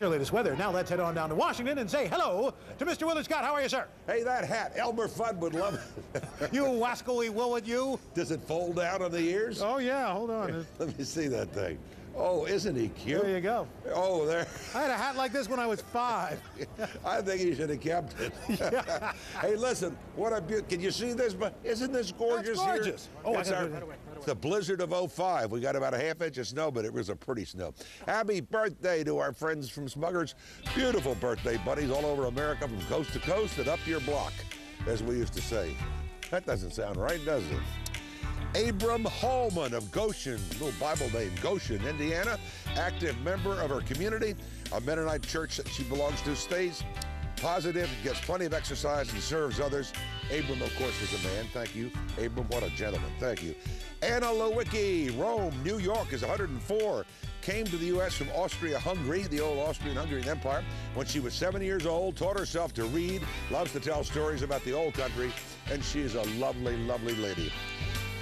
Your latest weather. Now let's head on down to Washington and say hello to Mr. Willard Scott. How are you, sir? Hey, that hat, Elmer Fudd would love it. You wascally Willard, you. Does it fold down on the ears? Oh, yeah, hold on. Let me see that thing. Oh, isn't he cute? There you go. Oh, there. I had a hat like this when I was 5. I think he should have kept it. Yeah. Hey, listen, what a beauty. Can you see this? Isn't this gorgeous? That's gorgeous. Here? Oh, it's the blizzard of '05. We got about a half-inch of snow, but it was a pretty snow. Happy birthday to our friends from Smuggler's. Beautiful birthday buddies all over America from coast to coast and up your block, as we used to say. That doesn't sound right, does it? Abram Hallman of Goshen, little Bible name, Goshen, Indiana, active member of her community. A Mennonite church that she belongs to stays positive, gets plenty of exercise, and serves others. Abram, of course, is a man. Thank you. Abram, what a gentleman. Thank you. Anna Lewicki, Rome, New York, is 104. Came to the U.S. from Austria-Hungary, the old Austrian-Hungarian Empire, when she was 7 years old, taught herself to read, loves to tell stories about the old country, and she is a lovely, lovely lady.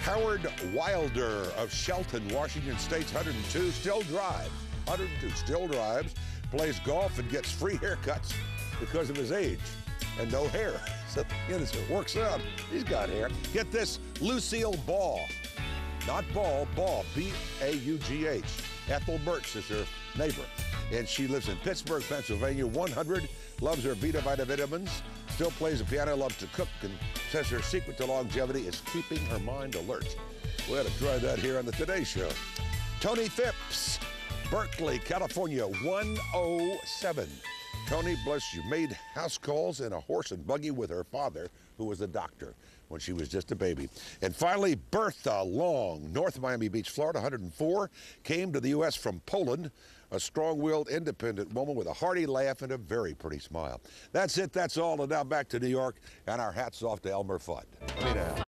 Howard Wilder of Shelton, Washington State's 102, still drives. 102, still drives, plays golf, and gets free haircuts because of his age and no hair. So, it works out. He's got hair. Get this, Lucille Ball. Not Ball, Ball, B-A-U-G-H. Ethel Birch is her neighbor, and she lives in Pittsburgh, Pennsylvania, 100, loves her Vita Vita vitamins, still plays the piano, loves to cook, and says her secret to longevity is keeping her mind alert. We had to try that here on the Today Show. Tony Phipps, Berkeley, California, 107. Tony, bless you, made house calls in a horse and buggy with her father, who was a doctor when she was just a baby. And finally, Bertha Long, North Miami Beach, Florida, 104, came to the U.S. from Poland, a strong-willed, independent woman with a hearty laugh and a very pretty smile. That's it, that's all, and now back to New York, and our hats off to Elmer Fudd.